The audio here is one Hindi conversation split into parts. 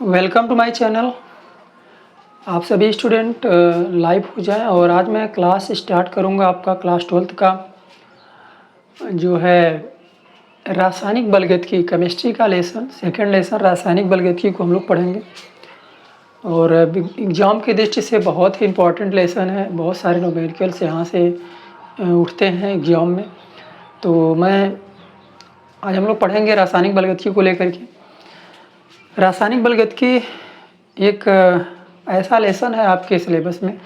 Welcome to my channel. आप सभी स्टूडेंट लाइव हो जाएं और आज मैं क्लास स्टार्ट करूंगा आपका क्लास 12th का जो है रासायनिक बलगतिकी केमिस्ट्री का सेकंड लेसन रासायनिक बलगतिकी को हम लोग पढ़ेंगे। और एग्ज़ाम की दृष्टि से बहुत ही इम्पोर्टेंट लेसन है। बहुत सारे न्यूमेरिकल्स यहाँ से उठते हैं एग्ज़ाम में। तो आज हम लोग पढ़ेंगे रासायनिक बलगतिकी को लेकर के। रासायनिक बलगतिकी एक ऐसा लेसन है आपके सिलेबस में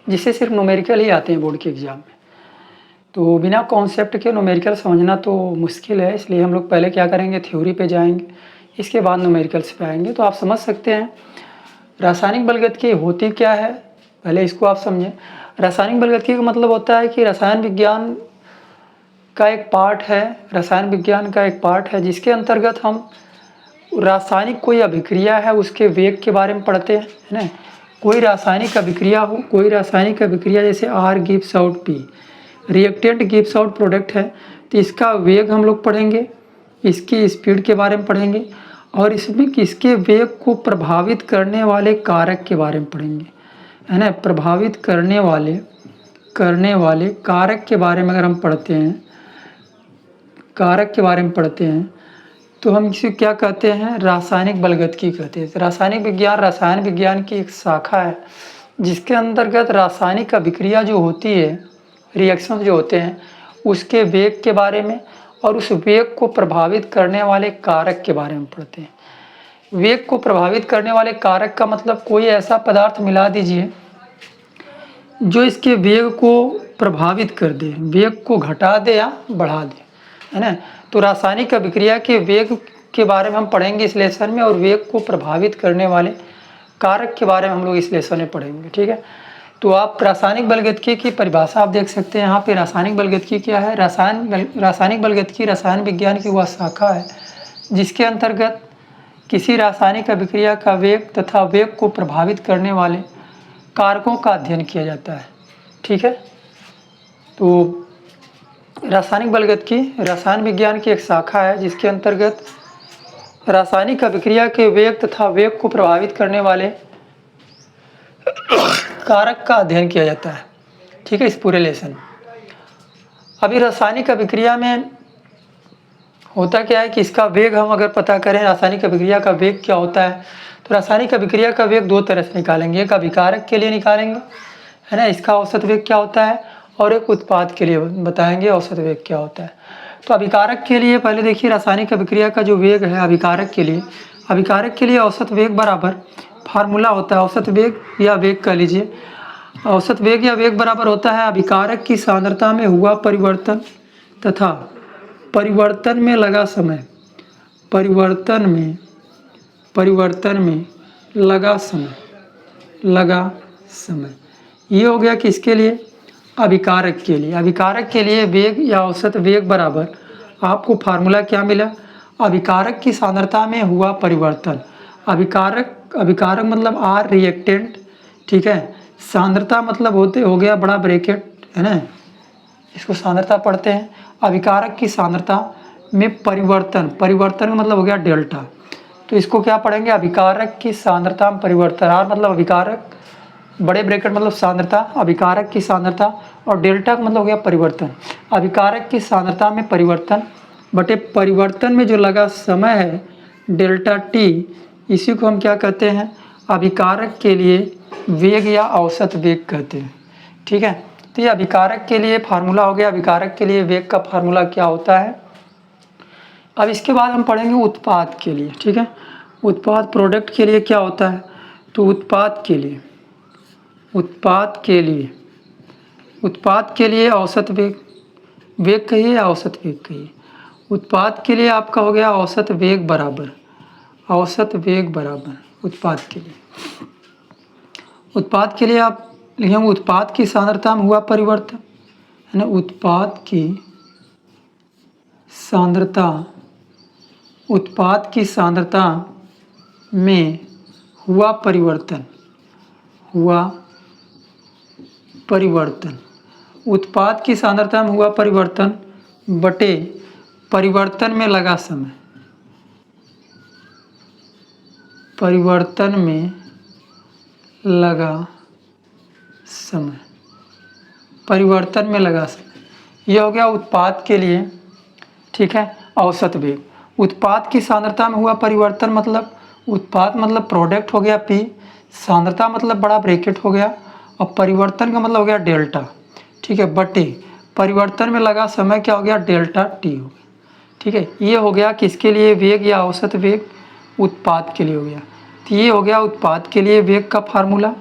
जिससे सिर्फ न्यूमेरिकल ही आते हैं बोर्ड के एग्ज़ाम में। तो बिना कॉन्सेप्ट के न्यूमेरिकल समझना तो मुश्किल है, इसलिए हम लोग पहले क्या करेंगे, थ्योरी पे जाएंगे, इसके बाद न्यूमेरिकल्स पे आएंगे। तो आप समझ सकते हैं रासायनिक बलगतिकी होती क्या है, पहले इसको आप समझें। रासायनिक बलगतिकी का मतलब होता है कि रसायन विज्ञान का एक पार्ट है जिसके अंतर्गत हम रासायनिक कोई अभिक्रिया है उसके वेग के बारे में पढ़ते हैं, है ना। कोई रासायनिक अभिक्रिया जैसे R gives out P, reactant gives out product है, तो इसका वेग हम लोग पढ़ेंगे, इसकी स्पीड के बारे में पढ़ेंगे और इसमें इसके वेग को प्रभावित करने वाले कारक के बारे में पढ़ेंगे, है ना। प्रभावित करने वाले कारक के बारे में अगर हम पढ़ते हैं तो हम इसे क्या कहते हैं, रासायनिक बलगतिकी कहते हैं। रसायन विज्ञान की एक शाखा है जिसके अंतर्गत रासायनिक अभिक्रिया जो होती है, रिएक्शन जो होते हैं, उसके वेग के बारे में और उस वेग को प्रभावित करने वाले कारक के बारे में पढ़ते हैं। वेग को प्रभावित करने वाले कारक का मतलब कोई ऐसा पदार्थ मिला दीजिए जो इसके वेग को प्रभावित कर दे, वेग को घटा दे या बढ़ा दे, है ना। तो रासायनिक अभिक्रिया के वेग के बारे में हम पढ़ेंगे इस लेसन में और वेग को प्रभावित करने वाले कारक के बारे में हम लोग इस लेसन में पढ़ेंगे, ठीक है। तो आप रासायनिक बलगतिकी की परिभाषा आप देख सकते हैं यहाँ पे। रासायनिक बलगतिकी क्या है? रासायनिक बलगतिकी रसायन विज्ञान की वह शाखा है जिसके अंतर्गत किसी रासायनिक अभिक्रिया का वेग तथा वेग को प्रभावित करने वाले कारकों का अध्ययन किया जाता है, ठीक है। तो रासायनिक बलगतिकी रसायन विज्ञान की एक शाखा है जिसके अंतर्गत रासायनिक अभिक्रिया के वेग तथा वेग को प्रभावित करने वाले कारक का अध्ययन किया जाता है, ठीक है, इस पूरे लेसन में। अभी रासायनिक अभिक्रिया में होता क्या है कि इसका वेग हम अगर पता करें, रासायनिक अभिक्रिया का वेग क्या होता है, तो रासायनिक अभिक्रिया का वेग दो तरह से निकालेंगे। एक अभिकारक के लिए निकालेंगे, है ना, इसका औसत वेग क्या होता है, और एक उत्पाद के लिए बताएंगे औसत वेग क्या होता है। तो अभिकारक के लिए पहले देखिए, रासायनिक अभिक्रिया का जो वेग है अभिकारक के लिए औसत वेग बराबर फार्मूला होता है, औसत वेग या वेग कह लीजिए, औसत वेग या वेग बराबर होता है अभिकारक की सांद्रता में हुआ परिवर्तन तथा परिवर्तन में लगा समय, लगा समय। ये हो गया किसके लिए? अभिकारक के लिए वेग या औसत वेग बराबर, आपको फार्मूला क्या मिला, अभिकारक की सांद्रता में हुआ परिवर्तन। अभिकारक मतलब R रिएक्टेंट, ठीक है। सांद्रता मतलब हो गया बड़ा ब्रैकेट, है ना, इसको सांद्रता पढ़ते हैं। अभिकारक की सांद्रता में परिवर्तन का मतलब हो गया डेल्टा, तो इसको क्या पढ़ेंगे, अभिकारक की सांद्रता में परिवर्तन। R मतलब अभिकारक, बड़े ब्रैकेट मतलब सांद्रता, अभिकारक की सांद्रता, और डेल्टा का मतलब हो गया परिवर्तन। अभिकारक की सांद्रता में परिवर्तन बटे परिवर्तन में जो लगा समय है डेल्टा टी, इसी को हम क्या कहते हैं, अभिकारक के लिए वेग या औसत वेग कहते हैं, ठीक है। तो ये अभिकारक के लिए फार्मूला हो गया, अभिकारक के लिए वेग का फार्मूला क्या होता है। अब इसके बाद हम पढ़ेंगे उत्पाद के लिए, ठीक है। उत्पाद प्रोडक्ट के लिए क्या होता है, तो उत्पाद के लिए औसत वेग कहिए या औसत वेग कहिए, उत्पाद के लिए आपका हो गया औसत वेग बराबर उत्पाद के लिए आप लिखेंगे उत्पाद की सांद्रता में हुआ परिवर्तन, है ना, उत्पाद की सांद्रता में हुआ परिवर्तन, उत्पाद की सांद्रता में हुआ परिवर्तन बटे परिवर्तन में लगा समय, परिवर्तन में लगा समय, परिवर्तन में लगा समय, यह हो गया उत्पाद के लिए, ठीक है। औसत वेग, उत्पाद की सांद्रता में हुआ परिवर्तन मतलब उत्पाद मतलब प्रोडक्ट हो गया P, सांद्रता मतलब बड़ा ब्रैकेट हो गया, और परिवर्तन का मतलब हो गया डेल्टा, ठीक है, बटे परिवर्तन में लगा समय क्या हो गया, डेल्टा T हो गया, ठीक है। ये हो गया किसके लिए वेग या औसत वेग, उत्पाद के लिए हो गया। तो ये हो गया उत्पाद के लिए वेग का फार्मूला,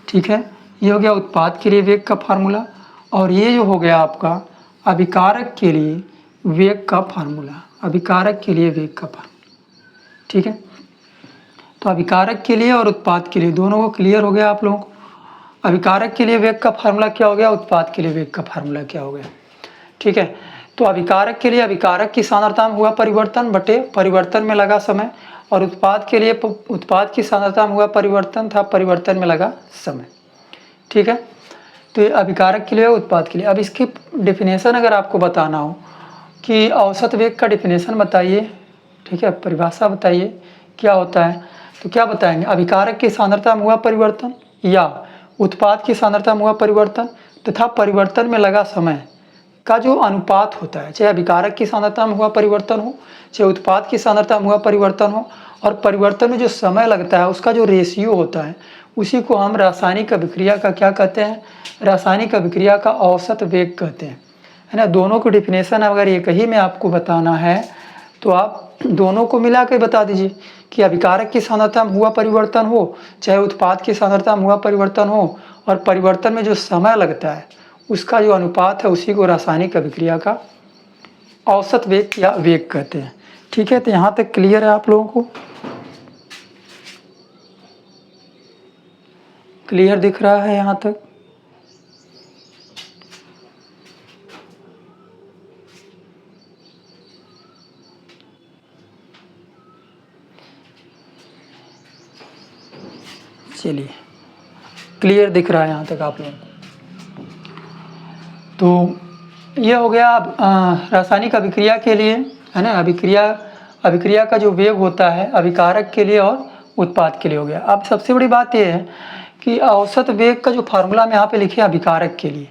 ठीक है, ये हो गया उत्पाद के लिए वेग का फार्मूला। और ये जो हो गया आपका अभिकारक के लिए वेग का फार्मूला, अभिकारक के लिए वेग का फार्मूला, ठीक है। तो अभिकारक के लिए और उत्पाद के लिए दोनों को क्लियर हो गया आप लोगों को। अभिकारक के लिए वेग का फार्मूला क्या हो गया, उत्पाद के लिए वेग का फार्मूला क्या हो गया, ठीक है। तो अभिकारक के लिए अभिकारक की सांद्रता में हुआ परिवर्तन बटे परिवर्तन में लगा समय, और उत्पाद के लिए उत्पाद की सांद्रता में हुआ परिवर्तन था परिवर्तन में लगा समय, ठीक है। तो ये अभिकारक के लिए उत्पाद के लिए। अब इसकी डेफिनेशन अगर आपको बताना हो कि औसत वेग का डेफिनेशन बताइए, ठीक है, परिभाषा बताइए क्या होता है, तो क्या बताएंगे, अभिकारक की सांद्रता में हुआ परिवर्तन या उत्पाद की सांद्रता में हुआ परिवर्तन तथा परिवर्तन में लगा समय का जो अनुपात होता है, चाहे अभिकारक की सांद्रता में हुआ परिवर्तन हो, चाहे उत्पाद की सांद्रता में हुआ परिवर्तन हो, और परिवर्तन में जो समय लगता है उसका जो रेशियो होता है, उसी को हम रासायनिक अभिक्रिया का क्या कहते हैं, रासायनिक अभिक्रिया का औसत वेग कहते हैं, है ना। दोनों को डेफिनेशन अगर एक ही में आपको बताना है तो आप दोनों को मिला के बता दीजिए कि अभिकारक की सांद्रता में हुआ परिवर्तन हो, चाहे उत्पाद की सांद्रता में हुआ परिवर्तन हो, और परिवर्तन में जो समय लगता है उसका जो अनुपात है उसी को रासायनिक अभिक्रिया का औसत वेग या वेग कहते हैं, ठीक है। तो यहाँ तक क्लियर है आप लोगों को, क्लियर दिख रहा है यहाँ तक। चलिए क्लियर दिख रहा है यहाँ तक आप लोगों को। तो ये हो गया रासायनिक अभिक्रिया के लिए, है ना। अभिक्रिया का जो वेग होता है अभिकारक के लिए और उत्पाद के लिए हो गया। अब सबसे बड़ी बात यह है कि औसत वेग का जो फार्मूला हम यहाँ पे लिखे अभिकारक के लिए,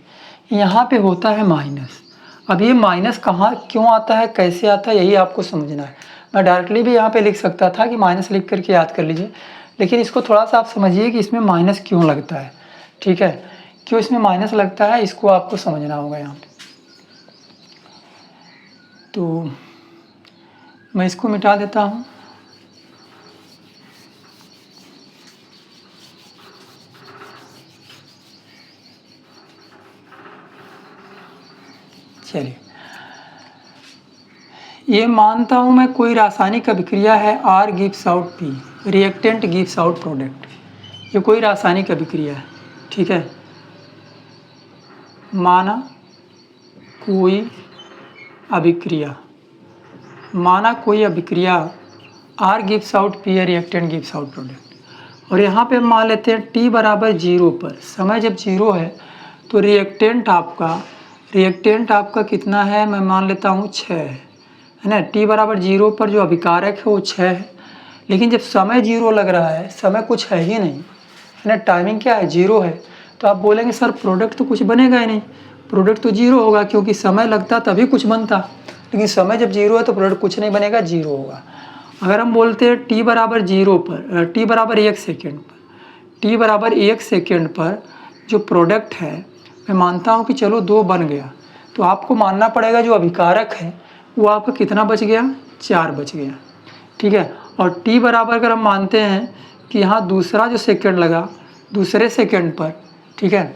यहाँ पे होता है माइनस। अब ये माइनस कहाँ क्यों आता है, कैसे आता है, यही आपको समझना है। मैं डायरेक्टली भी यहाँ पे लिख सकता था कि माइनस लिख करके याद कर लीजिए, लेकिन इसको थोड़ा सा आप समझिए कि इसमें माइनस क्यों लगता है, ठीक है, क्यों इसमें माइनस लगता है इसको आपको समझना होगा यहाँ पे। तो मैं इसको मिटा देता हूँ। चलिए, ये मानता हूँ मैं कोई रासायनिक अभिक्रिया है, R gives out P, reactant gives out product, ये कोई रासायनिक अभिक्रिया है, ठीक है। माना कोई अभिक्रिया, माना कोई अभिक्रिया R गिव्स आउट P है, रिएक्टेंट गिव्स आउट प्रोडक्ट, और यहाँ पे हम मान लेते हैं T बराबर 0 पर, समय जब 0 है तो रिएक्टेंट आपका कितना है, मैं मान लेता हूँ 6 है ना। T बराबर 0 पर जो अभिकारक है वो 6 है, लेकिन जब समय 0 लग रहा है, समय कुछ है ही नहीं, है ना, टाइमिंग क्या है 0 है, तो आप बोलेंगे सर प्रोडक्ट तो कुछ बनेगा ही नहीं, प्रोडक्ट तो 0 होगा, क्योंकि समय लगता तभी कुछ बनता, लेकिन समय जब 0 है तो प्रोडक्ट कुछ नहीं बनेगा, 0 होगा। अगर हम बोलते हैं T बराबर 0 पर, T बराबर 1 सेकेंड पर, T बराबर 1 सेकेंड पर जो प्रोडक्ट है, मैं मानता हूँ कि चलो 2 बन गया, तो आपको मानना पड़ेगा जो अभिकारक है वो आपका कितना बच गया, 4 बच गया, ठीक है। और T बराबर अगर हम मानते हैं कि यहाँ दूसरा जो सेकेंड लगा, दूसरे सेकेंड पर, ठीक है,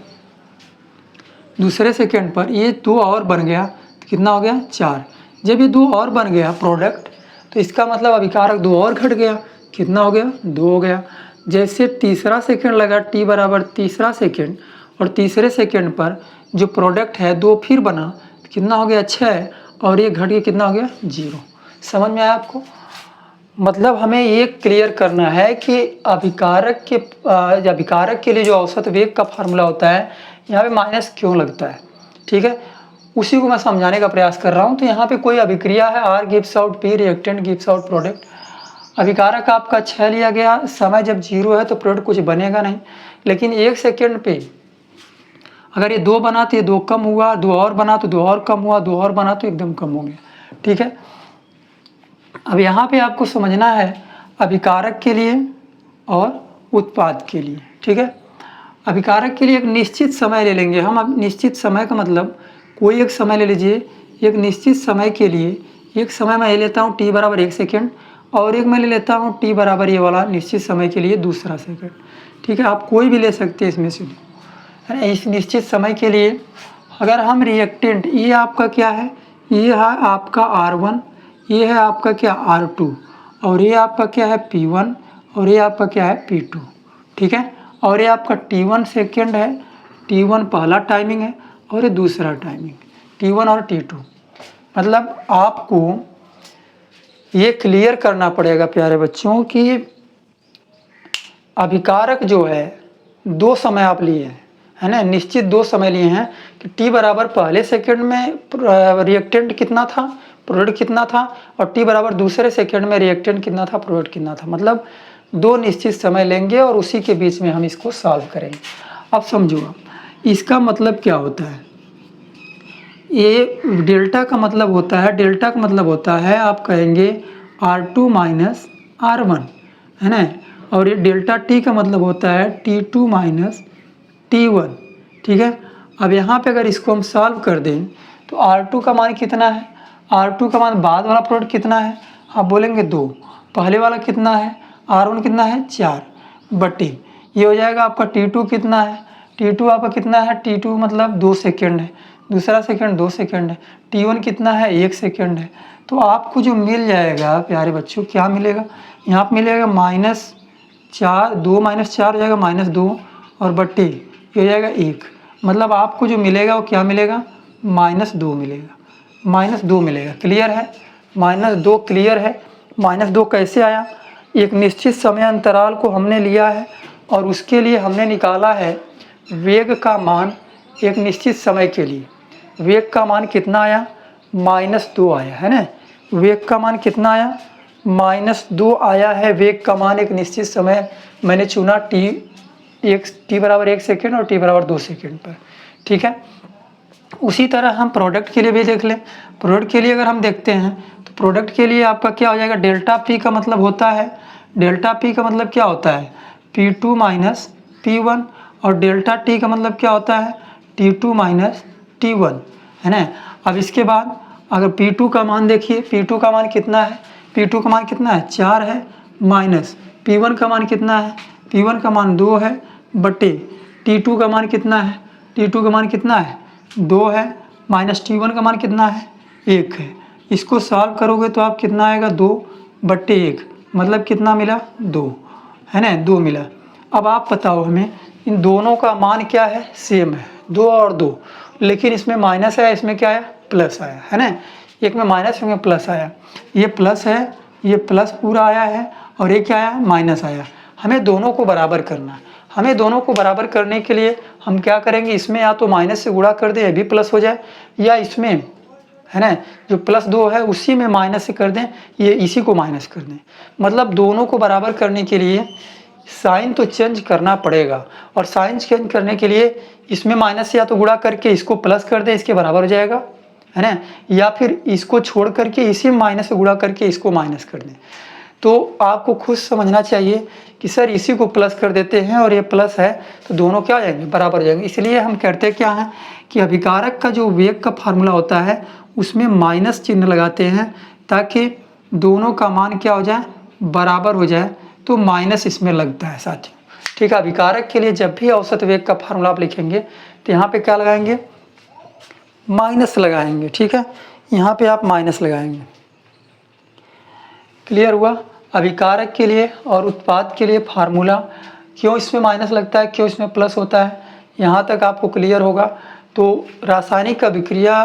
दूसरे सेकेंड पर ये 2 और बन गया, तो कितना हो गया 4। जब ये 2 और बन गया प्रोडक्ट, तो इसका मतलब अभिकारक 2 और घट गया, कितना हो गया 2 हो गया। जैसे तीसरा सेकेंड लगा, T बराबर तीसरा सेकेंड, और तीसरे सेकेंड पर जो प्रोडक्ट है 2 फिर बना, तो कितना हो गया 6, और ये घट के कितना हो गया 0। समझ में आया आपको। मतलब हमें ये क्लियर करना है कि अभिकारक के लिए जो औसत वेग का फार्मूला होता है, यहाँ पे माइनस क्यों लगता है, ठीक है, उसी को मैं समझाने का प्रयास कर रहा हूँ। तो यहाँ पे कोई अभिक्रिया है, R gives out P, reactant gives out product, अभिकारक आपका 6 लिया गया, समय जब 0 है तो प्रोडक्ट कुछ बनेगा नहीं, लेकिन 1 सेकेंड पे अगर ये 2 बना तो ये 2 कम हुआ, 2 और बना तो 2 और कम हुआ, 2 और बना तो एकदम कम हो गया। ठीक है, अब यहाँ पे आपको समझना है अभिकारक के लिए और उत्पाद के लिए। ठीक है, अभिकारक के लिए एक निश्चित समय ले लेंगे हम। अब निश्चित समय का मतलब कोई एक समय ले लीजिए, एक निश्चित समय के लिए एक समय मैं ले लेता हूँ t बराबर 1 सेकेंड, और एक मैं ले लेता हूँ t बराबर ये वाला निश्चित समय के लिए दूसरा सेकेंड। ठीक है, आप कोई भी ले सकते हैं इसमें से, है ना। इस निश्चित समय के लिए अगर हम रिएक्टेंट, ये आपका क्या है, ये है आपका R1, ये है आपका क्या R2, और ये आपका क्या है P1, और ये आपका क्या है P2। ठीक है, और ये आपका T1 सेकेंड है, T1 पहला टाइमिंग है और ये दूसरा टाइमिंग, T1 और T2। मतलब आपको ये क्लियर करना पड़ेगा प्यारे बच्चों कि अभिकारक जो है 2 समय आप लिए हैं, है ना, निश्चित 2 समय लिए हैं कि t बराबर पहले सेकंड में रिएक्टेंट कितना था, प्रोडक्ट कितना था, और t बराबर दूसरे सेकंड में रिएक्टेंट कितना था, प्रोडक्ट कितना था। मतलब 2 निश्चित समय लेंगे और उसी के बीच में हम इसको सॉल्व करेंगे। अब समझो इसका मतलब क्या होता है। ये डेल्टा का मतलब होता है, डेल्टा का मतलब होता है आप कहेंगे R2 माइनस R1, है ना, और ये डेल्टा t का मतलब होता है T2 माइनस T1। ठीक है, अब यहाँ पे अगर इसको हम सॉल्व कर दें तो R2 का मान कितना है, R2 का मान बाद वाला प्रोडक्ट कितना है, आप बोलेंगे 2, पहले वाला कितना है R1 कितना है 4 बटे ये हो जाएगा आपका T2 कितना है, T2 आपका कितना है, T2 मतलब 2 सेकेंड है, दूसरा सेकेंड 2 सेकेंड है, T1 कितना है 1 सेकेंड है। तो आपको जो मिल जाएगा प्यारे बच्चों, क्या मिलेगा, यहाँ पर मिलेगा -4, 2 - 4 हो जाएगा -2 और बट्टे ये हो जाएगा 1। मतलब आपको जो मिलेगा वो क्या मिलेगा, -2 मिलेगा, -2 मिलेगा। क्लियर है, -2 क्लियर है। -2 कैसे आया, एक निश्चित समय अंतराल को हमने लिया है और उसके लिए हमने निकाला है वेग का मान। एक निश्चित समय के लिए वेग का मान कितना आया, -2 आया, है ना। वेग का मान कितना आया, -2 आया है वेग का मान। एक निश्चित समय मैंने चुना t बराबर 1 सेकेंड और t बराबर 2 सेकेंड पर। ठीक है, उसी तरह हम प्रोडक्ट के लिए भी देख लें। प्रोडक्ट के लिए अगर हम देखते हैं तो प्रोडक्ट के लिए आपका क्या हो जाएगा, डेल्टा पी का मतलब होता है, डेल्टा पी का मतलब क्या होता है P2 माइनस P1, और डेल्टा टी का मतलब क्या होता है T2 माइनस T1, है ना। अब इसके बाद अगर P2 का मान देखिए, P2 का मान कितना है, P2 का मान कितना है 4 है, माइनस P1 का मान कितना है, P1 का मान 2 है, बटे T2 का मान कितना है, T2 का मान कितना है 2 है, माइनस T1 का मान कितना है 1 है। इसको सॉल्व करोगे तो आप कितना आएगा 2 बट्टे 1, मतलब कितना मिला 2, है ना, 2 मिला। अब आप बताओ हमें इन दोनों का मान क्या है, सेम है 2 और 2, लेकिन इसमें माइनस है, इसमें क्या आया प्लस आया, है ना। एक में माइनस एक में प्लस आया, ये प्लस है, ये प्लस पूरा आया है, और ये क्या आया माइनस आया। हमें दोनों को बराबर करना है। हमें दोनों को बराबर करने के लिए हम क्या करेंगे, इसमें या तो माइनस से गुणा कर दें ये भी प्लस हो जाए, या इसमें, है ना, जो +2 है उसी में माइनस से कर दें, ये इसी को माइनस कर दें। मतलब दोनों को बराबर करने के लिए साइन तो चेंज करना पड़ेगा, और साइन चेंज करने के लिए इसमें माइनस से या तो गुणा करके इसको प्लस कर दें, इसके बराबर हो जाएगा, है ना, या फिर इसको छोड़ करके इसी माइनस से गुणा करके इसको माइनस कर दें। तो आपको खुद समझना चाहिए कि सर इसी को प्लस कर देते हैं और ये प्लस है तो दोनों क्या हो जाएंगे, बराबर हो जाएंगे। इसलिए हम कहते क्या हैं कि अभिकारक का जो वेग का फार्मूला होता है उसमें माइनस चिन्ह लगाते हैं ताकि दोनों का मान क्या हो जाए, बराबर हो जाए, तो माइनस इसमें लगता है साथियों। ठीक है, अभिकारक के लिए जब भी औसत वेग का फार्मूला आप लिखेंगे तो यहाँ पे क्या लगाएंगे, माइनस लगाएंगे। ठीक है, यहाँ पे आप माइनस लगाएंगे। क्लियर हुआ। अभिकारक के लिए और उत्पाद के लिए फार्मूला, क्यों इसमें माइनस लगता है, क्यों इसमें प्लस होता है, यहाँ तक आपको क्लियर होगा। तो रासायनिक अभिक्रिया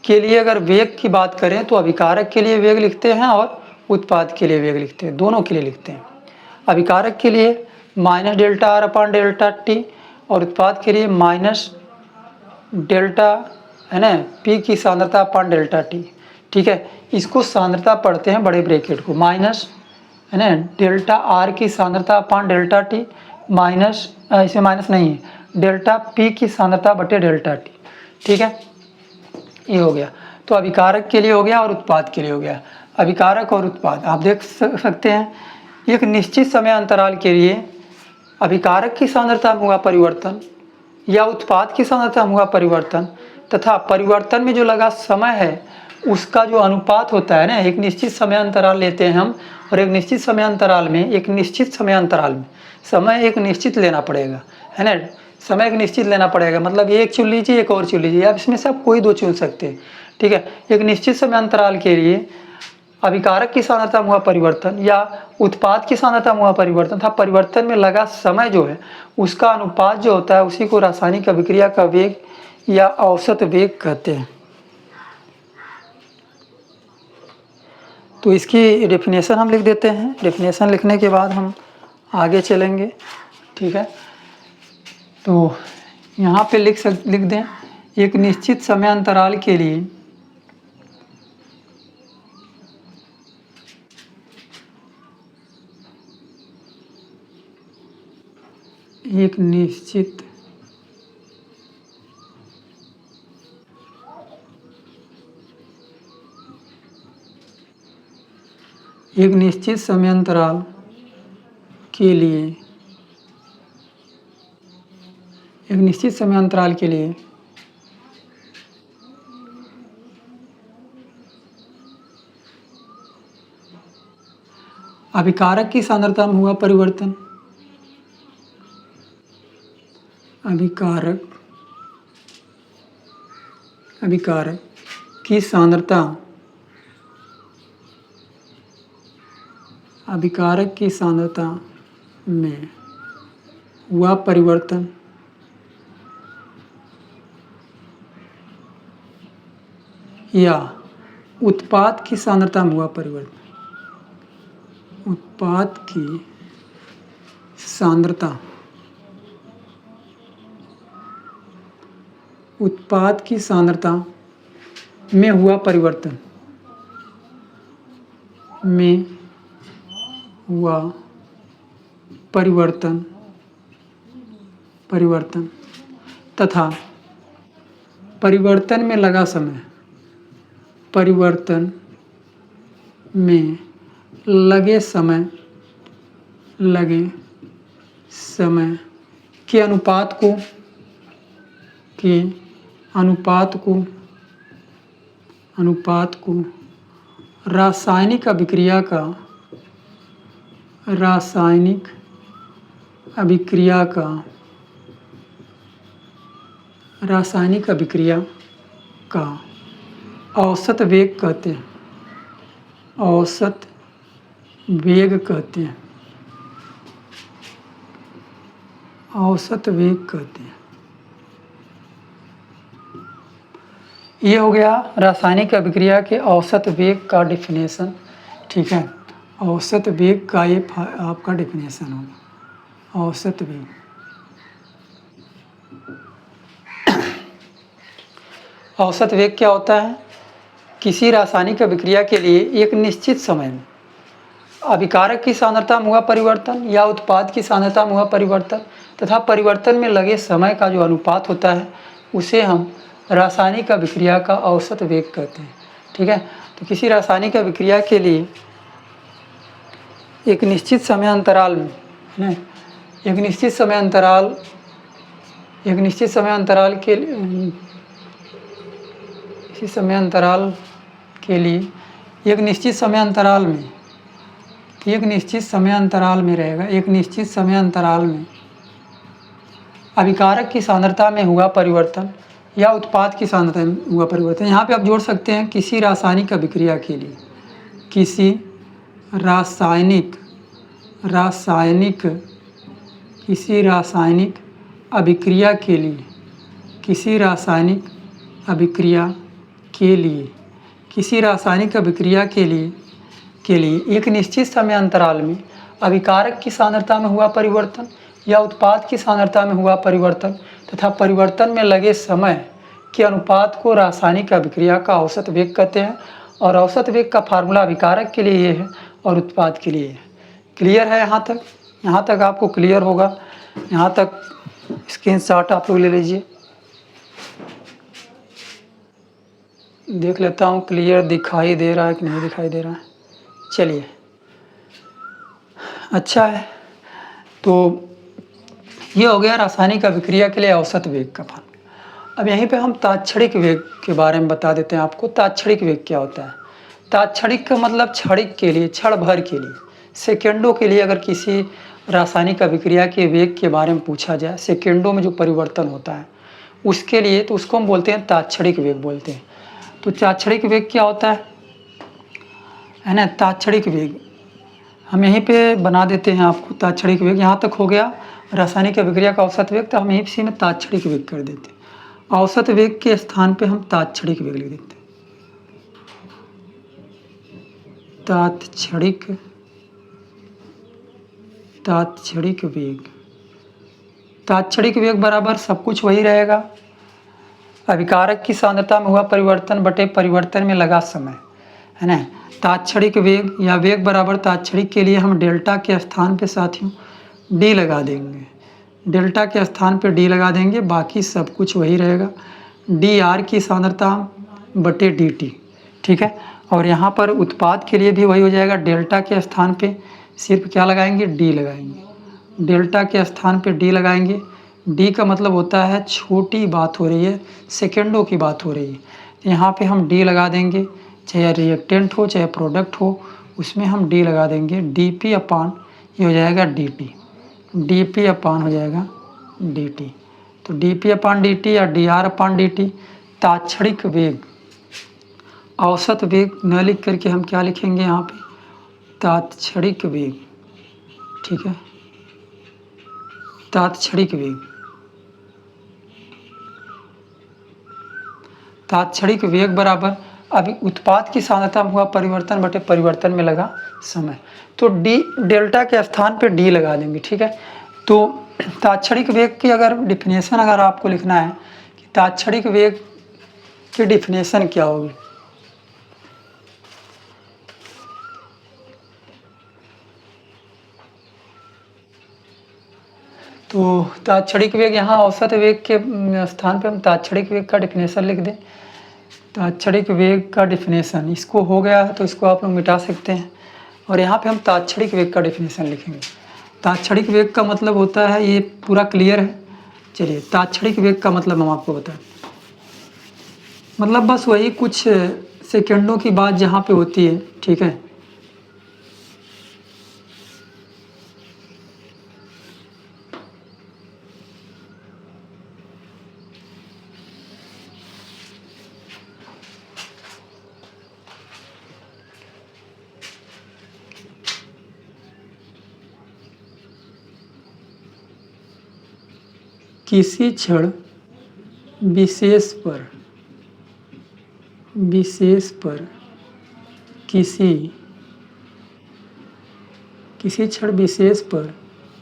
के लिए अगर वेग की बात करें तो अभिकारक के लिए वेग लिखते हैं और उत्पाद के लिए वेग लिखते हैं, दोनों के लिए लिखते हैं। अभिकारक के लिए -डेल्टा R/डेल्टा T और उत्पाद के लिए माइनस डेल्टा, है ना, P की सांद्रता/डेल्टा T। ठीक है। इसको सांद्रता पढ़ते हैं बड़े ब्रैकेट को, माइनस है ना डेल्टा आर की सांद्रता अपान डेल्टा टी, माइनस इसमें माइनस नहीं है, डेल्टा पी की सांद्रता बटे डेल्टा टी, ठीक है। ये हो गया। तो अभिकारक के लिए हो गया और उत्पाद के लिए हो गया। अभिकारक और उत्पाद आप देख सकते हैं, एक निश्चित समय अंतराल के लिए अभिकारक की सांद्रता में हुआ परिवर्तन या उत्पाद की सांद्रता में हुआ परिवर्तन तथा परिवर्तन में जो लगा समय है उसका जो अनुपात होता है ना, एक निश्चित समय अंतराल लेते हैं हम और एक निश्चित समय अंतराल में समय एक निश्चित लेना पड़ेगा, है ना। समय एक निश्चित लेना पड़ेगा मतलब एक चुन लीजिए, एक और चुन लीजिए, आप इसमें से आप कोई दो चुन सकते हैं, ठीक है। एक निश्चित समय अंतराल के लिए अभिकारक की सांद्रता में हुआ परिवर्तन या उत्पाद की सांद्रता में हुआ परिवर्तन था, परिवर्तन में लगा समय जो है उसका अनुपात जो होता है उसी को रासायनिक अभिक्रिया का वेग या औसत वेग कहते हैं। तो इसकी डेफिनेशन हम लिख देते हैं। डेफिनेशन लिखने के बाद हम आगे चलेंगे, ठीक है। तो यहाँ पे लिख दें, एक निश्चित समय अंतराल के लिए एक निश्चित समय अंतराल के लिए अभिकारक की सांद्रता में हुआ परिवर्तन, अभिकारक की सांद्रता में हुआ परिवर्तन या उत्पाद की सांद्रता में हुआ परिवर्तन, उत्पाद की सांद्रता में हुआ परिवर्तन तथा परिवर्तन में लगा समय, लगे समय के अनुपात को रासायनिक अभिक्रिया का औसत वेग कहते हैं, ये हो गया रासायनिक अभिक्रिया के औसत वेग का डिफिनेशन, ठीक है। औसत वेग का ये आपका डिफिनेशन होगा, औसत वेग। औसत वेग क्या होता है? किसी रासायनिक अभिक्रिया के लिए एक निश्चित समय में अभिकारक की सांद्रता में हुआ परिवर्तन या उत्पाद की सांद्रता में हुआ परिवर्तन तथा परिवर्तन में लगे समय का जो अनुपात होता है उसे हम रासायनिक अभिक्रिया का औसत वेग कहते हैं, ठीक है। तो किसी रासायनिक अभिक्रिया के लिए एक निश्चित समय अंतराल में, है ना, एक निश्चित समय अंतराल के लिए एक निश्चित समय अंतराल में रहेगा, एक निश्चित समय अंतराल में अभिकारक की सांद्रता में हुआ परिवर्तन या उत्पाद की सांद्रता में हुआ परिवर्तन। यहाँ पे आप जोड़ सकते हैं किसी रासायनिक अभिक्रिया के लिए, किसी रासायनिक अभिक्रिया के लिए एक निश्चित समय अंतराल में अभिकारक की सांद्रता में हुआ परिवर्तन या उत्पाद की सांद्रता में हुआ परिवर्तन तथा परिवर्तन में लगे समय के अनुपात को रासायनिक अभिक्रिया का औसत वेग कहते हैं। और औसत वेग का फार्मूला अभिकारक के लिए ये है और उत्पाद के लिए है। क्लियर है यहाँ तक? यहाँ तक आपको क्लियर होगा। यहाँ तक स्क्रीनशॉट आप लोग ले लीजिए। देख लेता हूँ क्लियर दिखाई दे रहा है कि नहीं दिखाई दे रहा है। चलिए, अच्छा है। तो ये हो गया रासायनिक अभिक्रिया के लिए औसत वेग का फार्मूला। अब यहीं पे हम तात्क्षणिक वेग के बारे में बता देते हैं आपको। तात्क्षणिक वेग क्या होता है? तात्क्षणिक का मतलब क्षणिक के लिए, क्षण भर के लिए, सेकेंडों के लिए अगर किसी रासायनिक अभिक्रिया के वेग के बारे में पूछा जाए, सेकेंडों में जो परिवर्तन होता है उसके लिए, तो उसको हम बोलते हैं तात्क्षणिक वेग बोलते हैं। तो तात्क्षणिक वेग क्या होता है ना? तात्क्षणिक वेग हम यहीं पे बना देते हैं आपको। तात्क्षणिक वेग यहाँ तक हो गया रासायनिक अभिक्रिया का औसत वेग, तो हम यहीं में तात्क्षणिक वेग कर देते हैं। औसत वेग के स्थान पे हम तात्क्षणिक वेग लिख देते हैं। तात्क्षणिक वेग, तात्क्षणिक वेग बराबर सब कुछ वही रहेगा, अभिकारक की सांद्रता में हुआ परिवर्तन बटे परिवर्तन में लगा समय, है ना। तात्क्षणिक वेग या वेग बराबर तात्क्षणिक के लिए हम डेल्टा के स्थान पे साथियों डी लगा देंगे। डेल्टा के स्थान पे डी लगा देंगे, बाकी सब कुछ वही रहेगा, डी आर की सांद्रता बटे डी टी, ठीक है। और यहाँ पर उत्पाद के लिए भी वही हो जाएगा, डेल्टा के स्थान पे सिर्फ क्या लगाएंगे? डी लगाएंगे। डेल्टा के स्थान पे डी लगाएंगे। डी का मतलब होता है छोटी बात हो रही है, सेकेंडों की बात हो रही है, यहाँ पे हम डी लगा देंगे। चाहे रिएक्टेंट हो चाहे प्रोडक्ट हो, उसमें हम डी लगा देंगे। डी पी अपान ये हो जाएगा डी टी, डी पी अपान हो जाएगा डी टी। तो डी पी अपान डी टी या D R upon D T. तात्क्षणिक वेग, औसत वेग न लिख करके हम क्या लिखेंगे यहाँ पे? तात्क्षणिक वेग, ठीक है। तात्क्षणिक वेग, तात्क्षणिक वेग बराबर अभी उत्पाद की सांद्रता में हुआ परिवर्तन बटे परिवर्तन में लगा समय। तो डी डेल्टा के स्थान पे डी लगा देंगे, ठीक है। तो तात्क्षणिक वेग की अगर डिफिनेशन अगर आपको लिखना है कि तात्क्षणिक वेग की डिफिनेशन क्या होगी, तो तात्क्षणिक वेग यहाँ औसत वेग के स्थान पे हम तात्क्षणिक वेग का डिफिनेशन लिख दें। तात्क्षणिक वेग का डिफिनेशन इसको हो गया है, तो इसको आप लोग मिटा सकते हैं और यहाँ पे हम तात्क्षणिक वेग का डिफिनेशन लिखेंगे। तात्क्षणिक वेग का मतलब होता है, ये पूरा क्लियर है। चलिए, तात्क्षणिक वेग का मतलब हम आपको बताएं, मतलब बस वही कुछ सेकेंडों की बात जहाँ पे होती है, ठीक है। किसी क्षण विशेष पर किसी क्षण विशेष पर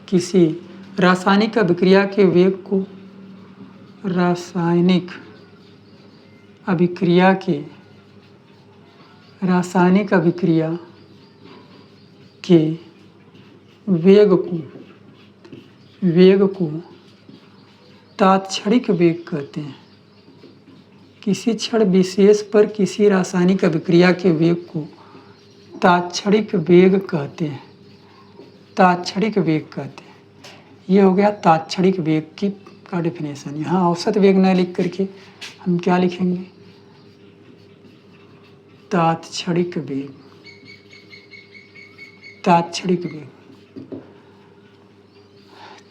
किसी रासायनिक अभिक्रिया के वेग को रासायनिक अभिक्रिया के वेग को तात्क्षणिक वेग कहते हैं। किसी क्षण विशेष पर किसी रासायनिक अभिक्रिया के वेग को तात्क्षणिक वेग कहते हैं। तात्क्षणिक वेग कहते हैं। ये हो गया तात्क्षणिक वेग की का डिफिनेशन। यहाँ औसत वेग न लिख करके हम क्या लिखेंगे? तात्क्षणिक वेग। तात्क्षणिक वेग,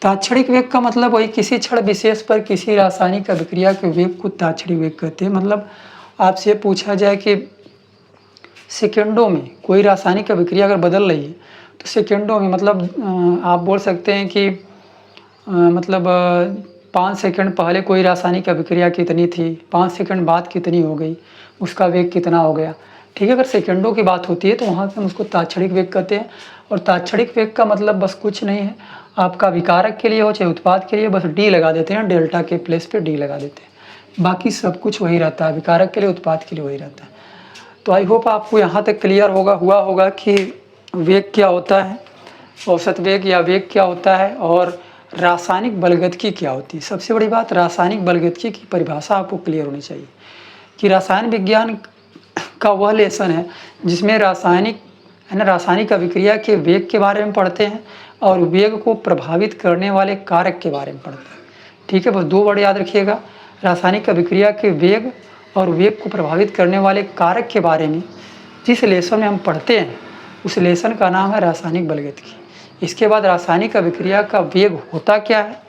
तात्क्षणिक वेग का मतलब वही किसी क्षण विशेष पर किसी रासायनिक अभिक्रिया के वेग को तात्क्षणिक वेग कहते हैं। मतलब आपसे पूछा जाए कि सेकेंडों में कोई रासायनिक अभिक्रिया अगर बदल रही है तो सेकेंडों में मतलब आप बोल सकते हैं कि मतलब 5 सेकंड पहले कोई रासायनिक अभिक्रिया कितनी थी, 5 सेकंड बाद कितनी हो गई, उसका वेग कितना हो गया। ठीक है, अगर सेकंडों की बात होती है तो वहाँ पे हम उसको तात्क्षणिक वेग कहते हैं। और तात्क्षणिक वेग का मतलब बस कुछ नहीं है, आपका विकारक के लिए हो चाहे उत्पाद के लिए, बस डी लगा देते हैं, डेल्टा के प्लेस पे डी लगा देते हैं, बाकी सब कुछ वही रहता है, विकारक के लिए उत्पाद के लिए वही रहता है। तो आई होप आपको यहाँ तक क्लियर हुआ होगा कि वेग क्या होता है, औसत वेग या वेग क्या होता है, और रासायनिक बलगतिकी क्या होती है। सबसे बड़ी बात, रासायनिक बलगतिकी की परिभाषा आपको क्लियर होनी चाहिए कि रसायन विज्ञान का वह लेसन है जिसमें रासायनिक अभिक्रिया के वेग के बारे में पढ़ते हैं और वेग को प्रभावित करने वाले कारक के बारे में पढ़ते हैं। ठीक है, बस 2 वर्ड याद रखिएगा, रासायनिक अभिक्रिया के वेग और वेग को प्रभावित करने वाले कारक के बारे में जिस लेसन में हम पढ़ते हैं उस लेसन का नाम है रासायनिक बलगतिकी। इसके बाद रासायनिक अभिक्रिया का वेग होता क्या है,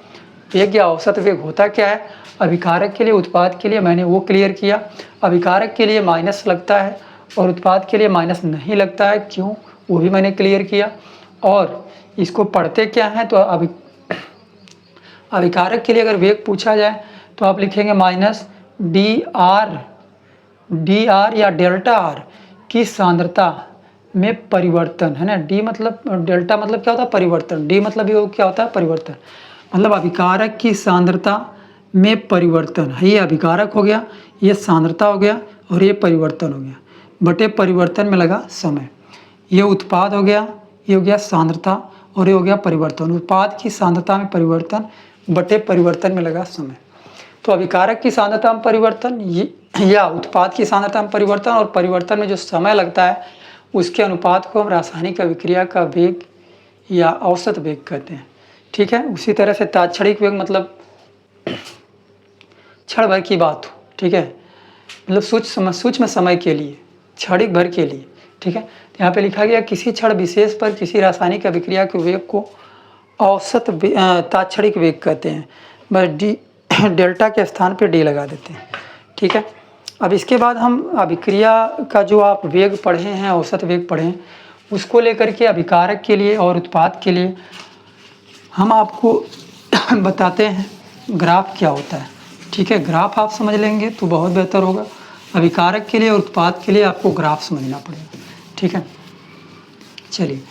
वेग या औसत वेग होता क्या है, अभिकारक के लिए उत्पाद के लिए मैंने वो क्लियर किया। अभिकारक के लिए माइनस लगता है और उत्पाद के लिए माइनस नहीं लगता है, क्यों, वो भी मैंने क्लियर किया। और इसको पढ़ते क्या हैं, तो अभिकारक के लिए अगर वेग पूछा जाए तो आप लिखेंगे माइनस डी आर या डेल्टा आर की सांद्रता में परिवर्तन, है ना। डी मतलब, डेल्टा मतलब क्या होता है, परिवर्तन। डी मतलब ये क्या होता है, परिवर्तन। मतलब अभिकारक की सांद्रता में परिवर्तन है, ये अभिकारक हो गया, ये सांद्रता हो गया और ये परिवर्तन हो गया, बटे परिवर्तन में लगा समय। ये उत्पाद हो गया, ये हो गया सांद्रता और ये हो गया परिवर्तन। उत्पाद की सांद्रता में परिवर्तन बटे परिवर्तन में लगा समय। तो अभिकारक की सांद्रता में परिवर्तन या उत्पाद की सांद्रता में परिवर्तन और परिवर्तन में जो समय लगता है उसके अनुपात को हम रासायनिक अभिक्रिया का वेग या औसत वेग कहते हैं। ठीक है, उसी तरह से तात्क्षणिक वेग मतलब क्षण भर की बात हो, ठीक है, मतलब सूक्ष्म समय के लिए, क्षणिक भर के लिए। ठीक है, तो यहाँ पे लिखा गया किसी क्षण विशेष पर किसी रासायनिक अभिक्रिया के वेग को औसत तात्क्षणिक वेग कहते हैं। बस डी डेल्टा के स्थान पे डी लगा देते हैं। ठीक है, अब इसके बाद हम अभिक्रिया का जो आप वेग पढ़े हैं, औसत वेग पढ़े हैं, उसको लेकर के अभिकारक के लिए और उत्पाद के लिए हम आपको बताते हैं ग्राफ क्या होता है। ठीक है, ग्राफ आप समझ लेंगे तो बहुत बेहतर होगा। अभिकारक के लिए और उत्पाद के लिए आपको ग्राफ समझना पड़ेगा। ठीक है, चलिए,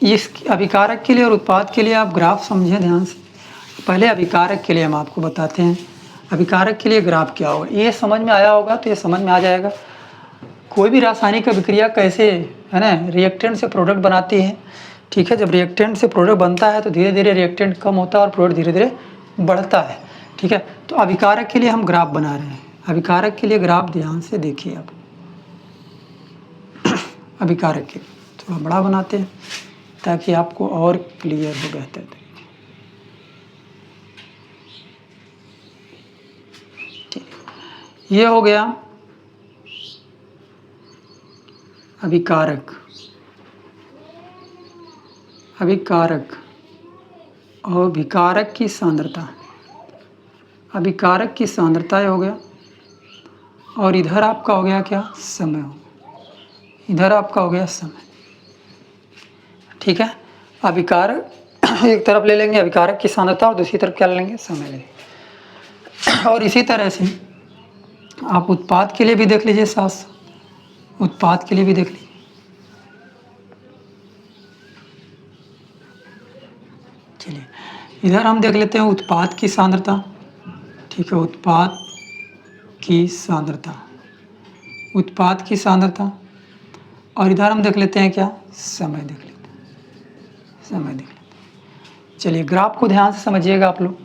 इस अभिकारक के लिए और उत्पाद के लिए आप ग्राफ समझें ध्यान से। पहले अभिकारक के लिए हम आपको बताते हैं अभिकारक के लिए ग्राफ क्या होगा। ये समझ में आया होगा तो ये समझ में आ जाएगा कोई भी रासायनिक अभिक्रिया कैसे, है ना, रिएक्टेंट से प्रोडक्ट बनाती है। ठीक है, जब रिएक्टेंट से प्रोडक्ट बनता है तो धीरे धीरे रिएक्टेंट कम होता है और प्रोडक्ट धीरे धीरे बढ़ता है। ठीक है, तो अभिकारक के लिए हम ग्राफ बना रहे हैं। अभिकारक के लिए ग्राफ ध्यान से देखिए आप। अभिकारक के थोड़ा बड़ा बनाते हैं ताकि आपको और क्लियर हो बेहतर तरीके। ये हो गया अभिकारक और अभिकारक की सांद्रता। अभिकारक की सांद्रता हो गया और इधर आपका हो गया क्या, समय हो गया, इधर आपका हो गया समय। ठीक है, अभिकारक एक तरफ ले लेंगे अभिकारक की सांद्रता और दूसरी तरफ क्या ले लेंगे, समय लेंगे। और इसी तरह से आप उत्पाद के लिए भी देख लीजिए, साथ साथ उत्पाद के लिए भी देख लीजिए। चलिए, इधर हम देख लेते हैं उत्पाद की सांद्रता। ठीक है, उत्पाद की सांद्रता, उत्पाद की सांद्रता, और इधर हम देख लेते हैं क्या, समय देख लेते हैं, समय देख लेते हैं। चलिए, ग्राफ को ध्यान से समझिएगा आप लोग।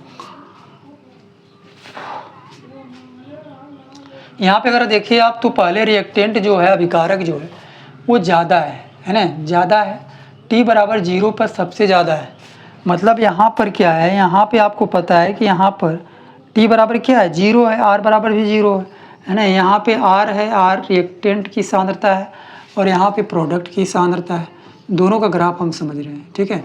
यहाँ पे अगर देखिए आप तो पहले रिएक्टेंट जो है, अभिकारक जो है वो ज़्यादा है ना, ज़्यादा है, t बराबर 0 पर सबसे ज़्यादा है। मतलब यहाँ पर क्या है, यहाँ पे आपको पता है कि यहाँ पर t बराबर क्या है, 0 है, r बराबर भी 0 है ना। यहाँ पे r है, r रिएक्टेंट की सांद्रता है और यहाँ पे प्रोडक्ट की सांद्रता है। दोनों का ग्राफ हम समझ रहे हैं। ठीक है,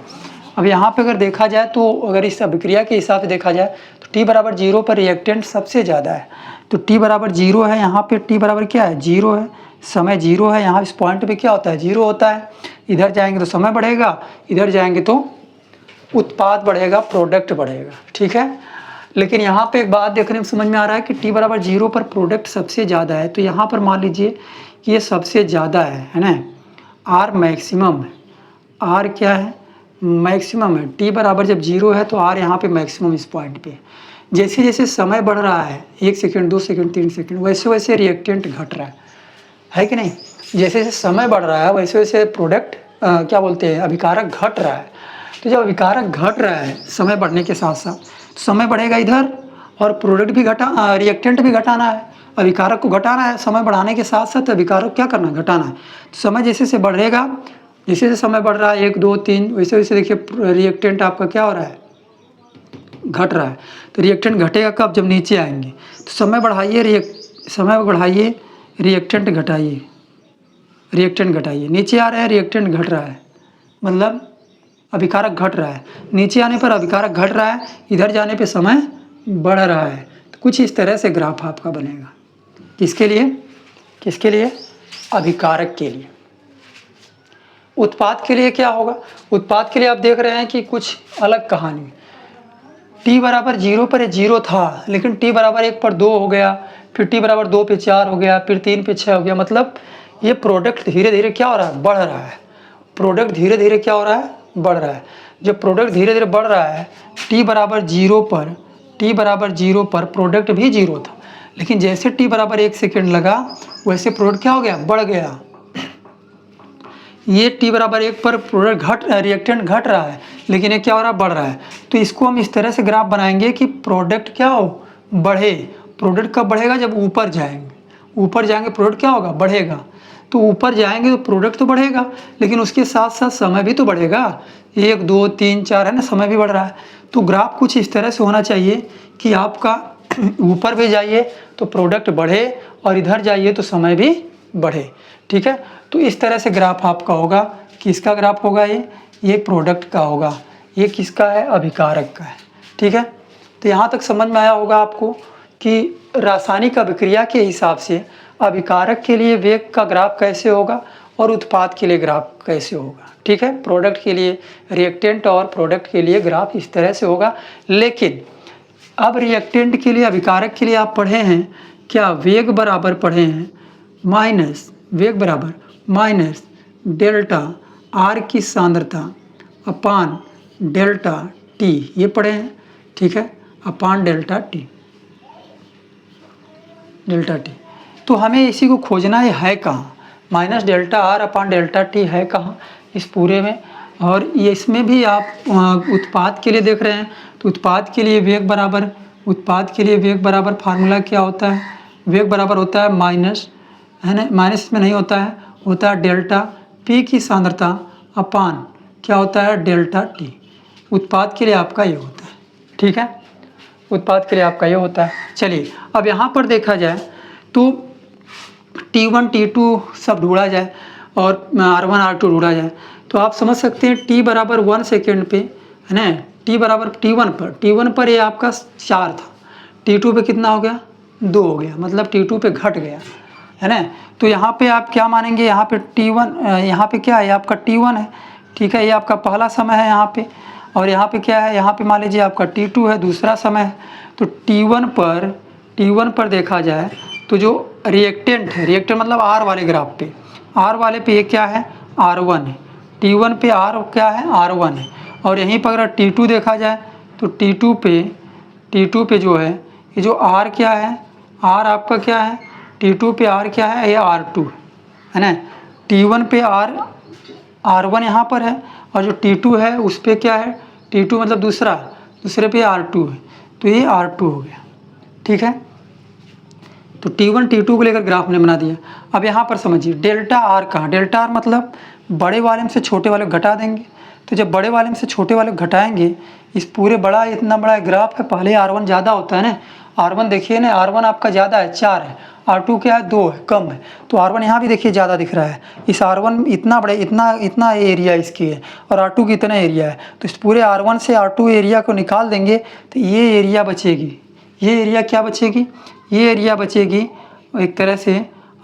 अब यहाँ पे अगर देखा जाए तो अगर इस अभिक्रिया के हिसाब से देखा जाए तो t बराबर 0 पर रिएक्टेंट सबसे ज़्यादा है। तो t बराबर 0 है, यहाँ पे t बराबर क्या है, 0 है, समय 0 है। यहाँ इस पॉइंट पे क्या होता है, 0 होता है। इधर जाएंगे तो समय बढ़ेगा, इधर जाएंगे तो उत्पाद बढ़ेगा, प्रोडक्ट बढ़ेगा। ठीक है, लेकिन यहाँ पे एक बात देखने में समझ में आ रहा है कि t बराबर 0 पर प्रोडक्ट सबसे ज़्यादा है। तो यहाँ पर मान लीजिए कि ये सबसे ज़्यादा है ना, r मैक्सिमम है, r क्या है, मैक्सिमम है। t बराबर जब 0 है तो r यहाँ पे मैक्सिमम इस पॉइंट पे। जैसे जैसे समय बढ़ रहा है, 1 सेकंड, 2 सेकंड, 3 सेकंड, वैसे वैसे रिएक्टेंट घट रहा है कि नहीं। जैसे जैसे समय बढ़ रहा है वैसे वैसे प्रोडक्ट क्या बोलते हैं अभिकारक घट रहा है। तो जब अभिकारक घट रहा है समय बढ़ने के साथ साथ, तो समय बढ़ेगा इधर और प्रोडक्ट भी रिएक्टेंट भी घटाना है। अभिकारक को घटाना है, समय बढ़ाने के साथ साथ अभिकारक क्या करना है, घटाना है। तो समय जैसे जैसे बढ़ेगा, जैसे जैसे समय बढ़ रहा है 1 2 3, वैसे वैसे देखिए रिएक्टेंट आपका क्या हो रहा है, घट रहा है। तो रिएक्टेंट घटेगा कब, जब नीचे आएंगे। तो समय बढ़ाइए, समय बढ़ाइए, रिएक्टेंट घटाइए, रिएक्टेंट घटाइए। नीचे आ रहा है रिएक्टेंट घट रहा है, मतलब अभिकारक घट रहा है। नीचे आने पर अभिकारक घट रहा है, इधर जाने पे समय बढ़ रहा है। तो कुछ इस तरह से ग्राफ आपका बनेगा। किसके लिए, किसके लिए, अभिकारक के लिए। उत्पाद के लिए क्या होगा, उत्पाद के लिए आप देख रहे हैं कि कुछ अलग कहानी। t बराबर 0 पर 0 था, लेकिन t बराबर 1 पर 2 हो गया, फिर t बराबर 2 पे 4 हो गया, फिर 3 पे 6 हो गया। मतलब ये प्रोडक्ट धीरे धीरे क्या हो रहा है, बढ़ रहा है। प्रोडक्ट धीरे धीरे क्या हो रहा है, बढ़ रहा है। जब प्रोडक्ट धीरे धीरे बढ़ रहा है, t बराबर 0 पर, t बराबर 0 पर प्रोडक्ट भी 0 था, लेकिन जैसे t बराबर 1 सेकेंड लगा वैसे प्रोडक्ट क्या हो गया, बढ़ गया। ये t बराबर 1 पर प्रोडक्ट रिएक्टेंट घट रहा है, लेकिन ये क्या हो रहा है, बढ़ रहा है। तो इसको हम इस तरह से ग्राफ बनाएंगे कि प्रोडक्ट क्या हो, बढ़े। प्रोडक्ट कब बढ़ेगा, जब ऊपर जाएंगे। ऊपर जाएंगे प्रोडक्ट क्या होगा, बढ़ेगा। तो ऊपर जाएंगे तो प्रोडक्ट तो बढ़ेगा, लेकिन उसके साथ साथ समय भी तो बढ़ेगा। 1 2 3 4 है ना, समय भी बढ़ रहा है। तो ग्राफ कुछ इस तरह से होना चाहिए कि आपका ऊपर भी जाइए तो प्रोडक्ट बढ़े और इधर जाइए तो समय भी बढ़े। ठीक है, तो इस तरह से ग्राफ आपका होगा। किसका ग्राफ होगा, ये प्रोडक्ट का होगा। ये किसका है, अभिकारक का है। ठीक है, तो यहाँ तक समझ में आया होगा आपको कि रासायनिक अभिक्रिया के हिसाब से अभिकारक के लिए वेग का ग्राफ कैसे होगा और उत्पाद के लिए ग्राफ कैसे होगा। ठीक है, प्रोडक्ट के लिए रिएक्टेंट और प्रोडक्ट के लिए ग्राफ इस तरह से होगा। लेकिन अब रिएक्टेंट के लिए, अभिकारक के लिए आप पढ़े हैं क्या, वेग बराबर पढ़े हैं माइनस, वेग बराबर माइनस डेल्टा आर की सांद्रता अपान डेल्टा टी, ये पढ़े हैं। ठीक है, अपान डेल्टा टी, डेल्टा टी। तो हमें इसी को खोजना है कहाँ, minus delta R upon delta T है कहाँ इस पूरे में। और ये इसमें भी आप उत्पाद के लिए देख रहे हैं, तो उत्पाद के लिए वेग बराबर, उत्पाद के लिए वेग बराबर फार्मूला क्या होता है, वेग बराबर होता है माइनस, है ना, माइनस इसमें नहीं होता है, होता है डेल्टा पी की सांद्रता अपान क्या होता है, डेल्टा टी। उत्पाद के लिए आपका ये होता है। ठीक है, उत्पाद के लिए आपका ये होता है। चलिए अब यहाँ पर देखा जाए तो T1 T2 सब ढूंढा जाए और R1 R2 ढूंढा जाए, तो आप समझ सकते हैं T बराबर 1 सेकेंड पे, है ना, T बराबर T1 पर ये आपका 4 था, T2 पे कितना हो गया, 2 हो गया, मतलब T2 पे घट गया, है ना। तो यहाँ पे आप क्या मानेंगे, यहाँ पे T1, यहाँ पे क्या है, आपका T1 है। ठीक है, ये आपका पहला समय है यहाँ पे, और यहाँ पे क्या है, यहाँ पे मान लीजिए आपका T2 है, दूसरा समय है। तो T1 पर देखा जाए तो जो रिएक्टेंट है, रिएक्टेंट मतलब R वाले ग्राफ पे, R वाले पे ये क्या है, R1 है। T1 पे R क्या है, R1 है। और यहीं पर अगर T2 देखा जाए तो T2 पे जो है, ये जो R क्या है, R आपका क्या है, T2 पे R क्या है, ये R2 है ना। T1 पे R1 यहाँ पर है, और जो T2 है उस पर क्या है, T2 मतलब दूसरे पे R2 है, तो ये R2 हो गया। ठीक है, तो T1 T2 को लेकर ग्राफ ने बना दिया। अब यहाँ पर समझिए डेल्टा आर कहाँ, डेल्टा आर मतलब बड़े वाले में से छोटे वाले को घटा देंगे। तो जब बड़े वाले में से छोटे वाले को घटाएंगे, इस पूरे इतना बड़ा ग्राफ है, पहले R1 ज़्यादा होता है ना, R1 देखिए ना, R1 आपका ज़्यादा है 4 है, R2 क्या है 2 है, कम है। तो R1 यहाँ भी देखिए ज़्यादा दिख रहा है, इस R1 इतना बड़े, इतना एरिया इसकी है, और R2 की इतना एरिया है। तो इस पूरे R1 से R2 एरिया को निकाल देंगे तो ये एरिया बचेगी, ये एरिया क्या बचेगी, ये एरिया बचेगी एक तरह से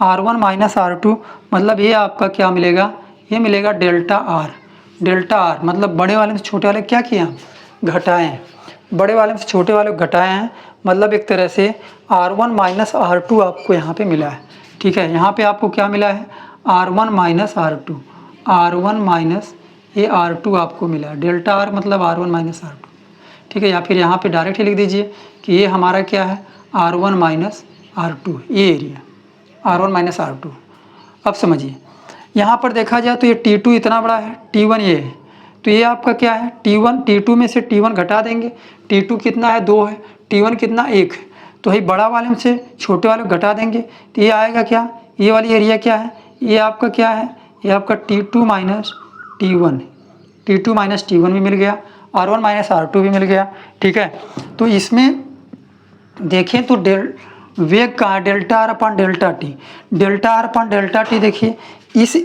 R1 माइनस R2, मतलब ये आपका क्या मिलेगा, ये मिलेगा डेल्टा आर। डेल्टा आर मतलब बड़े वाले में से छोटे वाले क्या किया, घटाए हैं, बड़े वाले में से छोटे वाले घटाए हैं, मतलब एक तरह से R1 माइनस R2 आपको यहाँ पे मिला है। ठीक है, यहाँ पे आपको क्या मिला है, R1 minus R2, R1 minus ये R2 आपको मिला है, डेल्टा आर मतलब R1 माइनस R2। ठीक है, या फिर यहाँ पे डायरेक्ट ही लिख दीजिए कि ये हमारा क्या है, R1 माइनस R2, ये एरिया R1 माइनस R2। अब समझिए, यहाँ पर देखा जाए तो ये T2 इतना बड़ा है, T1 ये है, तो ये आपका क्या है T1, T2 में से T1 घटा देंगे, T2 कितना है 2 है, T1 कितना 1 है, तो ये बड़ा वाले में से छोटे वाले को घटा देंगे तो ये आएगा क्या, ये वाली एरिया क्या है, ये आपका क्या है, ये आपका T2 minus T1, T2 minus T1 भी मिल गया, R1 माइनस R2 भी मिल गया। ठीक है, तो इसमें देखें तो वेग का डेल्टा आर अपन डेल्टा टी, डेल्टा आर अपन डेल्टा टी देखिए, इस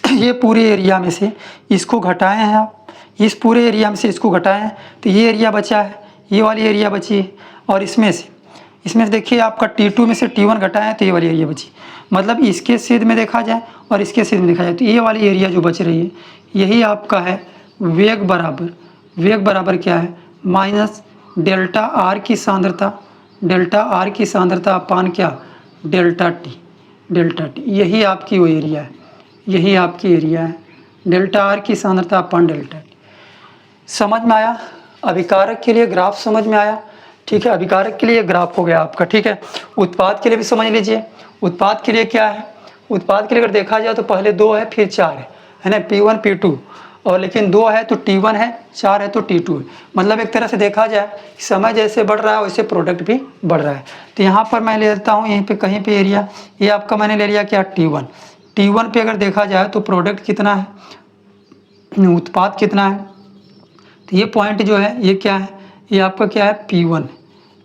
ये पूरे एरिया में से इसको घटाए हैं आप, इस पूरे एरिया में से इसको घटाए हैं तो ये एरिया बचा है, ये वाली एरिया बची है, और इसमें से देखिए आपका T2 में से T1 घटाए हैं तो ये वाली एरिया बची, मतलब इसके सिद्ध में देखा जाए और इसके सिद्ध में देखा जाए तो ये वाली एरिया जो बच रही है यही आपका है वेग बराबर क्या है माइनस डेल्टा आर की सांद्रता, डेल्टा आर की सांद्रता अपान क्या डेल्टा टी, यही आपकी वो एरिया है, यही आपकी एरिया है, डेल्टा आर की सांद्रता अपान डेल्टा टी। समझ में आया? अभिकारक के लिए ग्राफ समझ में आया? ठीक है, अभिकारक के लिए ग्राफ हो गया आपका। ठीक है, उत्पाद के लिए भी समझ लीजिए, उत्पाद के लिए क्या है, उत्पाद के लिए अगर देखा जाए तो पहले 2 है फिर 4 है ना, P1 P2, और लेकिन 2 है तो T1 है, 4 है तो T2 है, मतलब एक तरह से देखा जाए समय जैसे बढ़ रहा है वैसे प्रोडक्ट भी बढ़ रहा है। तो यहाँ पर मैं ले लेता हूँ यहीं पे कहीं पे एरिया, ये आपका मैंने ले लिया क्या T1 पे अगर देखा जाए तो प्रोडक्ट कितना है, उत्पाद कितना है, तो ये पॉइंट जो है ये क्या है, ये आपका क्या है P1।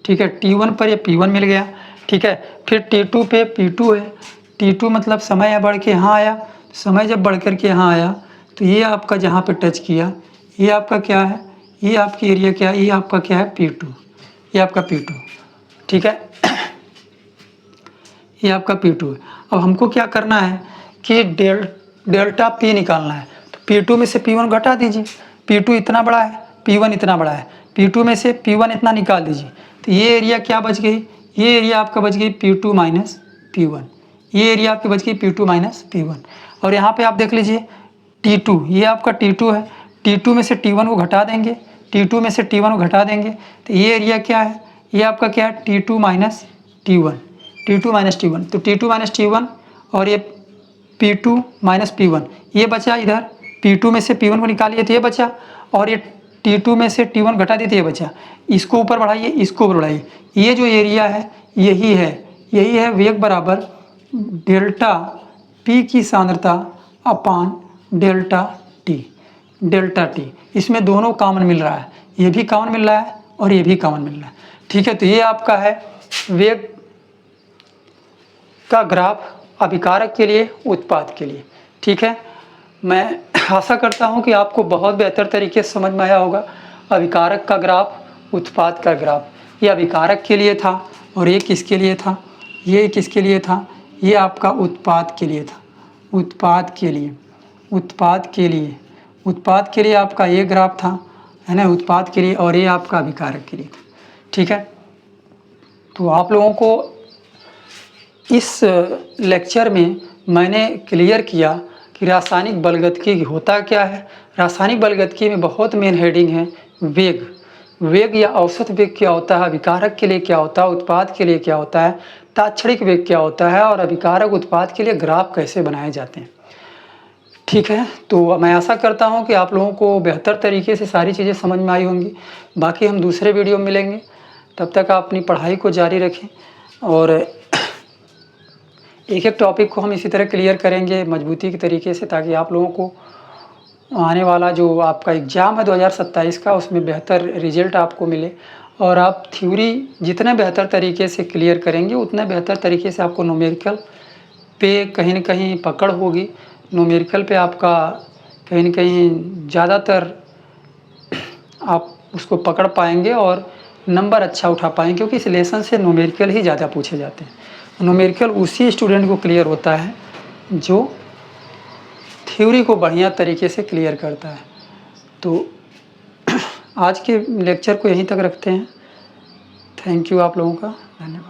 ठीक है, T1 पर ये P1 मिल गया। ठीक है, फिर T2 पे P2 है, T2 मतलब समय बढ़ के यहाँ आया, समय जब बढ़ कर के यहाँ आया तो ये आपका जहाँ पे टच किया ये आपका क्या है, ये आपकी एरिया क्या है, ये आपका क्या है P2, ये आपका P2। ठीक है, ये आपका P2 है। अब हमको क्या करना है कि डेल्टा P निकालना है, तो P2 में से P1 घटा दीजिए, P2 इतना बड़ा है, P1 इतना बड़ा है, P2 में से P1 इतना निकाल दीजिए, तो ये एरिया क्या बच गई, ये एरिया आपका बच गई P2 माइनस P1, ये एरिया आपकी बच गई P2 माइनस P1। और यहाँ पे आप देख लीजिए T2, ये आपका T2 है, T2 में से T1 को घटा देंगे, T2 में से T1 को घटा देंगे तो ये एरिया क्या है, ये आपका क्या है T2 minus T1, T2 minus T1, तो T2 माइनस T1 और ये P2 माइनस P1, ये बचा इधर, P2 में से P1 को निकालिए तो ये बचा, और ये T2 में से T1 घटा दिए तो ये बचा, इसको ऊपर बढ़ाइए, इसको ऊपर बढ़ाइए, ये जो एरिया है यही है वेग बराबर डेल्टा P की सांद्रता अपान डेल्टा टी। इसमें दोनों कॉमन मिल रहा है, ये भी कॉमन मिल रहा है और ये भी कॉमन मिल रहा है। ठीक है, तो ये आपका है वेग का ग्राफ अभिकारक के लिए, उत्पाद के लिए। ठीक है, मैं आशा करता हूँ कि आपको बहुत बेहतर तरीके से समझ में आया होगा। अभिकारक का ग्राफ, उत्पाद का ग्राफ, ये अभिकारक के लिए था और ये किसके लिए था, ये किसके लिए था, ये आपका उत्पाद के लिए था, उत्पाद के लिए आपका ये ग्राफ था, है ना, उत्पाद के लिए, और ये आपका अभिकारक के लिए था। ठीक है, तो आप लोगों को इस लेक्चर में मैंने क्लियर किया कि रासायनिक बलगतिकी होता क्या है। रासायनिक बलगतिकी में बहुत मेन हेडिंग है वेग या औसत वेग क्या होता है, अभिकारक के लिए क्या होता है, उत्पाद के लिए क्या होता है, तात्क्षणिक वेग क्या होता है, और अभिकारक उत्पाद के लिए ग्राफ कैसे बनाए जाते हैं। ठीक है, तो मैं आशा करता हूं कि आप लोगों को बेहतर तरीके से सारी चीज़ें समझ में आई होंगी। बाकी हम दूसरे वीडियो में मिलेंगे, तब तक आप अपनी पढ़ाई को जारी रखें, और एक टॉपिक को हम इसी तरह क्लियर करेंगे मजबूती के तरीके से, ताकि आप लोगों को आने वाला जो आपका एग्ज़ाम है 2027 का, उसमें बेहतर रिजल्ट आपको मिले, और आप थ्योरी जितने बेहतर तरीके से क्लियर करेंगे उतने बेहतर तरीके से आपको न्यूमेरिकल पे कहीं न कहीं पकड़ होगी, न्यूमेरिकल पे आपका कहीं न कहीं ज़्यादातर आप उसको पकड़ पाएंगे और नंबर अच्छा उठा पाएंगे, क्योंकि इस लेसन से न्यूमेरिकल ही ज़्यादा पूछे जाते हैं। न्यूमेरिकल उसी स्टूडेंट को क्लियर होता है जो थ्योरी को बढ़िया तरीके से क्लियर करता है। तो आज के लेक्चर को यहीं तक रखते हैं। थैंक यू आप लोगों का, धन्यवाद।